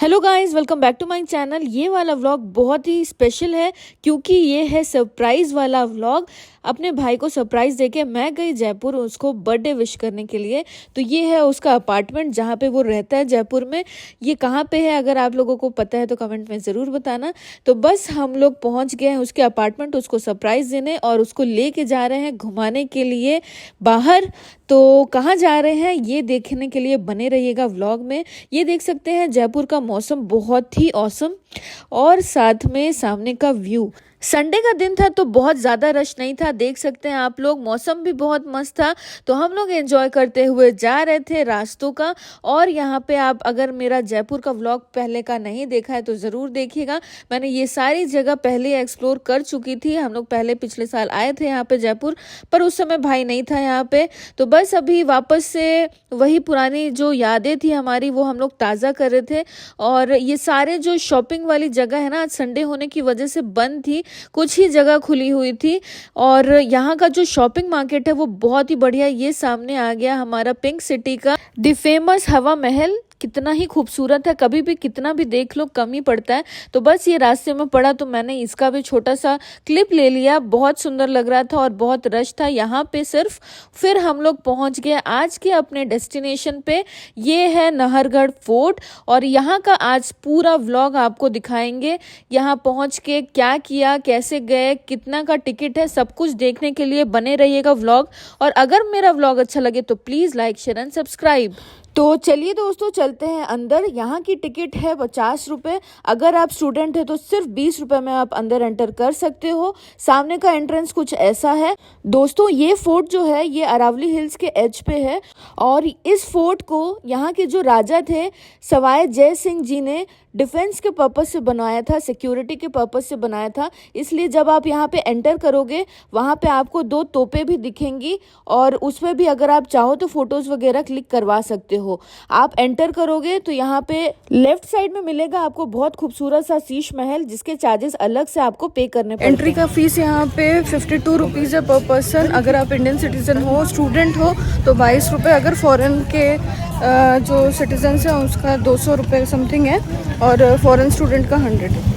Hello guys, welcome back to my channel. ये वाला vlog बहुत ही स्पेशल है क्योंकि ये है सरप्राइज़ वाला व्लॉग। अपने भाई को सरप्राइज़ देके मैं गई जयपुर उसको बर्थडे विश करने के लिए। तो ये है उसका अपार्टमेंट जहाँ पे वो रहता है जयपुर में। ये कहाँ पे है अगर आप लोगों को पता है तो कमेंट में ज़रूर बताना। तो बस हम लोग पहुँच गए हैं उसके अपार्टमेंट उसको सरप्राइज़ देने और उसको लेके जा रहे हैं घुमाने के लिए बाहर। तो कहाँ जा रहे हैं ये देखने के लिए बने रहिएगा व्लॉग में। ये देख सकते हैं जयपुर का मौसम बहुत ही औसम और साथ में सामने का व्यू। संडे का दिन था तो बहुत ज़्यादा रश नहीं था, देख सकते हैं आप लोग। मौसम भी बहुत मस्त था तो हम लोग एंजॉय करते हुए जा रहे थे रास्तों का। और यहाँ पे आप अगर मेरा जयपुर का व्लॉग पहले का नहीं देखा है तो ज़रूर देखिएगा। मैंने ये सारी जगह पहले एक्सप्लोर कर चुकी थी। हम लोग पहले पिछले साल आए थे यहाँ पे जयपुर, पर उस समय भाई नहीं था यहाँ पे। तो बस अभी वापस से वही पुरानी जो यादें थी हमारी वो हम लोग ताज़ा कर रहे थे। और ये सारे जो शॉपिंग वाली जगह है ना, आज संडे होने की वजह से बंद थी, कुछ ही जगह खुली हुई थी। और यहाँ का जो शॉपिंग मार्केट है वो बहुत ही बढ़िया। ये सामने आ गया हमारा पिंक सिटी का द फेमस हवा महल। कितना ही खूबसूरत है, कभी भी कितना भी देख लो कम ही पड़ता है। तो बस ये रास्ते में पड़ा तो मैंने इसका भी छोटा सा क्लिप ले लिया। बहुत सुंदर लग रहा था और बहुत रश था यहाँ पे सिर्फ। फिर हम लोग पहुँच गए आज के अपने डेस्टिनेशन पे। ये है नाहरगढ़ फोर्ट और यहाँ का आज पूरा व्लॉग आपको दिखाएंगे। यहाँ पहुँच के क्या किया, कैसे गए, कितना का टिकट है, सब कुछ देखने के लिए बने रहिएगा व्लॉग। और अगर मेरा व्लॉग अच्छा लगे तो please like share and subscribe. तो चलिए दोस्तों चलते हैं अंदर। यहाँ की टिकट है 50 रुपये। अगर आप स्टूडेंट है तो सिर्फ 20 रुपये में आप अंदर एंटर कर सकते हो। सामने का एंट्रेंस कुछ ऐसा है। दोस्तों ये फोर्ट जो है ये अरावली हिल्स के एज पे है और इस फोर्ट को यहाँ के जो राजा थे सवाई जय सिंह जी ने डिफेंस के पर्पस से बनाया था, सिक्योरिटी के पर्पस से बनाया था। इसलिए जब आप यहाँ पे एंटर करोगे वहाँ पे आपको 2 तोपें भी दिखेंगी और उसमें भी अगर आप चाहो तो फोटोज वगैरह क्लिक करवा सकते हो। आप एंटर करोगे तो यहाँ पे लेफ्ट साइड में मिलेगा आपको बहुत खूबसूरत सा शीश महल, जिसके चार्जेस अलग से आपको पे करने पड़ते हैं। एंट्री का फीस यहाँ पे 52 रुपीज़ है पर पर्सन। अगर आप इंडियन सिटीजन हो, स्टूडेंट हो तो 22 रुपये। अगर फॉरेन के जो सिटीजन्स हैं उसका 200 रुपये समथिंग है और फॉरेन स्टूडेंट का 100 है।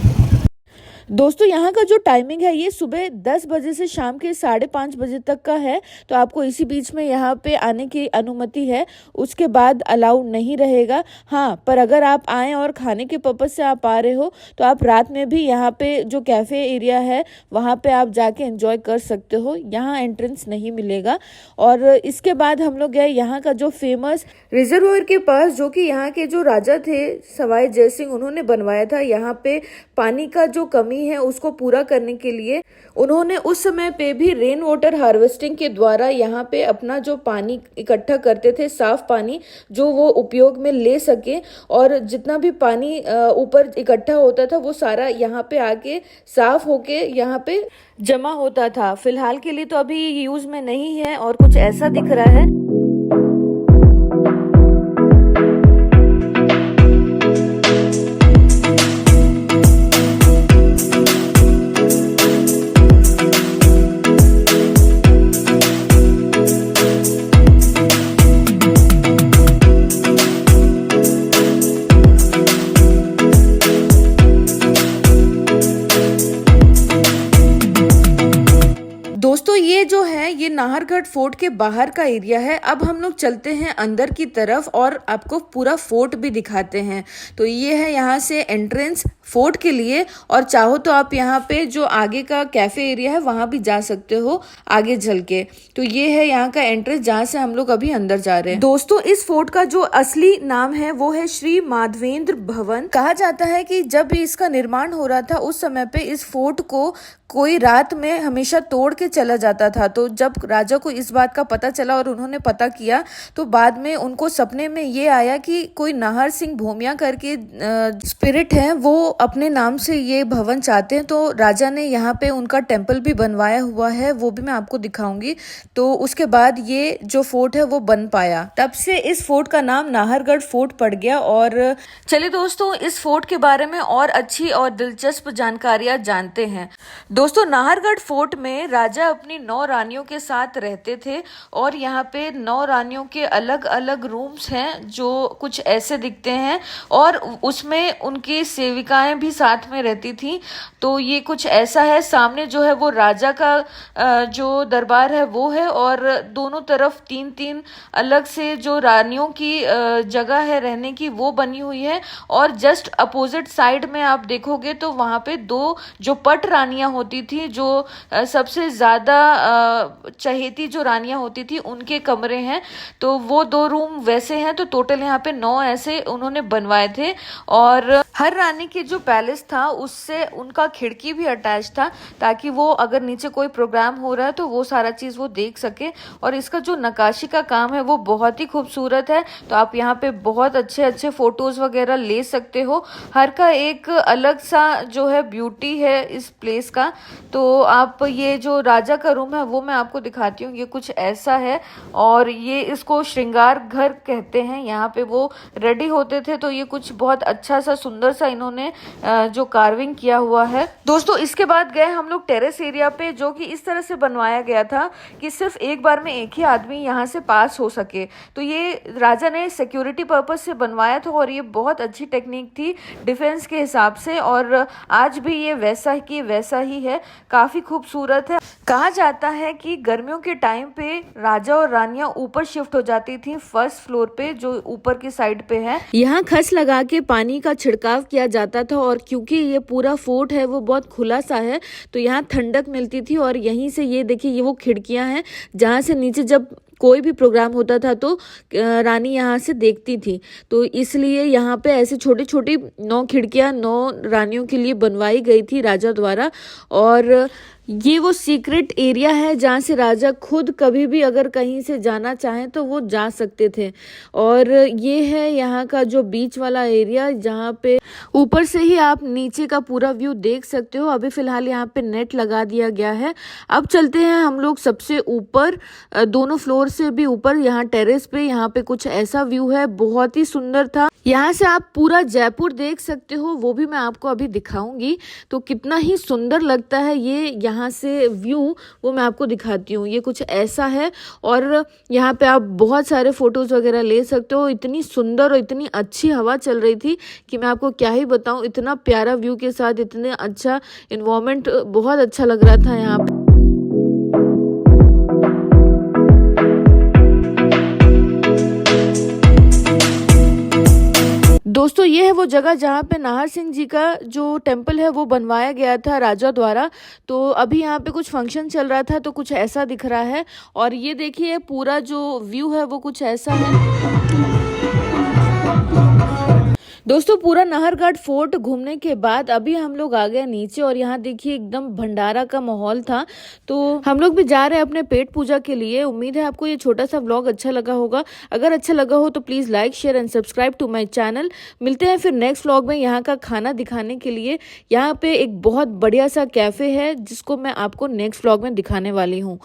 दोस्तों यहाँ का जो टाइमिंग है ये सुबह 10 बजे से शाम के 5:30 बजे तक का है। तो आपको इसी बीच में यहाँ पे आने की अनुमति है, उसके बाद अलाउ नहीं रहेगा। हाँ, पर अगर आप आएँ और खाने के पर्पज़ से आप आ रहे हो तो आप रात में भी यहाँ पे जो कैफ़े एरिया है वहाँ पे आप जाके एंजॉय कर सकते हो। यहाँ एंट्रेंस नहीं मिलेगा। और इसके बाद हम लोग गए यहाँ का जो फेमस रिजर्वायर के पास, जो कि यहाँ के जो राजा थे सवाई जय सिंह उन्होंने बनवाया था। यहाँ पे पानी का जो कमी है उसको पूरा करने के लिए उन्होंने उस समय पे भी रेन वाटर हार्वेस्टिंग के द्वारा यहाँ पे अपना जो पानी इकट्ठा करते थे, साफ पानी जो वो उपयोग में ले सके। और जितना भी पानी ऊपर इकट्ठा होता था वो सारा यहाँ पे आके साफ होके यहाँ पे जमा होता था। फिलहाल के लिए तो अभी यूज में नहीं है और कुछ ऐसा दिख रहा है। दोस्तों ये जो है ये नाहरगढ़ फोर्ट के बाहर का एरिया है। अब हम लोग चलते हैं अंदर की तरफ और आपको पूरा फोर्ट भी दिखाते हैं। तो ये है यहाँ से एंट्रेंस फोर्ट के लिए और चाहो तो आप यहाँ पे जो आगे का कैफे एरिया है वहाँ भी जा सकते हो आगे चल के। तो ये है यहाँ का एंट्रेंस जहाँ से हम लोग अभी अंदर जा रहे हैं। दोस्तों इस फोर्ट का जो असली नाम है वो है श्री माधवेंद्र भवन। कहा जाता है कि जब भी इसका निर्माण हो रहा था उस समय पे इस फोर्ट को कोई रात में हमेशा तोड़ के चला जाता था। तो जब राजा को इस बात का पता चला और उन्होंने पता किया तो बाद में उनको सपने में ये आया कि कोई नाहर सिंह भोमिया करके स्पिरिट है वो अपने नाम से ये भवन चाहते हैं, तो राजा ने यहाँ पे उनका टेम्पल भी बनवाया हुआ है, वो भी मैं आपको दिखाऊंगी। तो उसके बाद ये जो फोर्ट है वो बन पाया, तब से इस फोर्ट का नाम नाहरगढ़ फोर्ट पड़ गया। और चलिए दोस्तों, इस फोर्ट के बारे में और अच्छी और दिलचस्प जानकारियां जानते हैं। दोस्तों, नाहरगढ़ फोर्ट में राजा अपनी 9 रानियों के साथ रहते थे और यहाँ पे 9 रानियों के अलग अलग रूम्स हैं जो कुछ ऐसे दिखते हैं, और उसमें उनकी सेविकाएं भी साथ में रहती थी। तो ये कुछ ऐसा है, सामने जो है वो राजा का जो दरबार है वो है, और दोनों तरफ 3-3 अलग से जो रानियों की जगह है रहने की वो बनी हुई है। और जस्ट अपोजिट साइड में आप देखोगे तो वहां पे 2 जो पट रानियां होती थी, जो सबसे ज्यादा चहेती जो रानियां होती थी, उनके कमरे हैं। तो वो 2 रूम वैसे हैं, तो टोटल यहाँ पे 9 ऐसे उन्होंने बनवाए थे। और हर रानी के जो पैलेस था उससे उनका खिड़की भी अटैच था, ताकि वो अगर नीचे कोई प्रोग्राम हो रहा है तो वो सारा चीज वो देख सके। और इसका जो नक्काशी का काम है वो बहुत ही खूबसूरत है, तो आप यहाँ पे बहुत अच्छे अच्छे फोटोज वगैरह ले सकते हो। हर का एक अलग सा जो है ब्यूटी है इस प्लेस का। तो आप ये जो राजा का रूम है वो मैं आपको दिखाती हूँ, ये कुछ ऐसा है। और ये इसको श्रृंगार घर कहते हैं, यहाँ पे वो रेडी होते थे। तो ये कुछ बहुत अच्छा सा सुंदर सा इन्होंने जो कार्विंग किया हुआ है। दोस्तों, इसके बाद गए हम लोग टेरेस एरिया पे, जो कि इस तरह से बनवाया गया था कि सिर्फ एक बार में एक ही आदमी यहाँ से पास हो सके। तो ये राजा ने सिक्योरिटी पर्पस से बनवाया था, और ये बहुत अच्छी टेक्निक थी डिफेंस के हिसाब से। और आज भी ये वैसा की वैसा ही है, काफी खूबसूरत है। कहा जाता है कि गर्मियों के टाइम पे राजा और रानियां ऊपर शिफ्ट हो जाती थी, फर्स्ट फ्लोर पे जो ऊपर की साइड पे है। यहाँ खस लगा के पानी का छिड़काव किया जाता था, और क्योंकि ये पूरा फोर्ट है वो बहुत खुला सा है, तो यहाँ ठंडक मिलती थी। और यहीं से ये देखिए, ये वो खिड़कियां हैं जहाँ से नीचे जब कोई भी प्रोग्राम होता था तो रानी यहाँ से देखती थी। तो इसलिए यहाँ पे ऐसे छोटी छोटी 9 खिड़कियाँ 9 रानियों के लिए बनवाई गई थी राजा द्वारा। और ये वो सीक्रेट एरिया है जहाँ से राजा खुद कभी भी अगर कहीं से जाना चाहें तो वो जा सकते थे। और ये है यहाँ का जो बीच वाला एरिया, जहाँ पे ऊपर से ही आप नीचे का पूरा व्यू देख सकते हो। अभी फिलहाल यहाँ पे नेट लगा दिया गया है। अब चलते हैं हम लोग सबसे ऊपर, दोनों फ्लोर से भी ऊपर, यहाँ टेरेस पे। यहाँ पे कुछ ऐसा व्यू है, बहुत ही सुंदर था। यहाँ से आप पूरा जयपुर देख सकते हो, वो भी मैं आपको अभी दिखाऊंगी। तो कितना ही सुंदर लगता है ये यहाँ से व्यू, वो मैं आपको दिखाती हूँ। ये कुछ ऐसा है, और यहाँ पे आप बहुत सारे फोटोज वगैरह ले सकते हो। इतनी सुंदर और इतनी अच्छी हवा चल रही थी कि मैं आपको क्या ही बताऊँ। इतना प्यारा व्यू के साथ इतने अच्छा एनवायरनमेंट, बहुत अच्छा लग रहा था यहाँ पे। दोस्तों, ये है वो जगह जहाँ पे नाहर सिंह जी का जो टेम्पल है वो बनवाया गया था राजा द्वारा। तो अभी यहाँ पे कुछ फंक्शन चल रहा था, तो कुछ ऐसा दिख रहा है। और ये देखिए, पूरा जो व्यू है वो कुछ ऐसा है। दोस्तों, पूरा नाहरगढ़ फोर्ट घूमने के बाद अभी हम लोग आ गए नीचे, और यहाँ देखिए एकदम भंडारा का माहौल था। तो हम लोग भी जा रहे हैं अपने पेट पूजा के लिए। उम्मीद है आपको ये छोटा सा व्लॉग अच्छा लगा होगा। अगर अच्छा लगा हो तो please like, share and subscribe to my channel. मिलते हैं फिर नेक्स्ट व्लॉग में यहाँ का खाना दिखाने के लिए। यहाँ पे एक बहुत बढ़िया सा कैफे है जिसको मैं आपको नेक्स्ट व्लॉग में दिखाने वाली हूँ।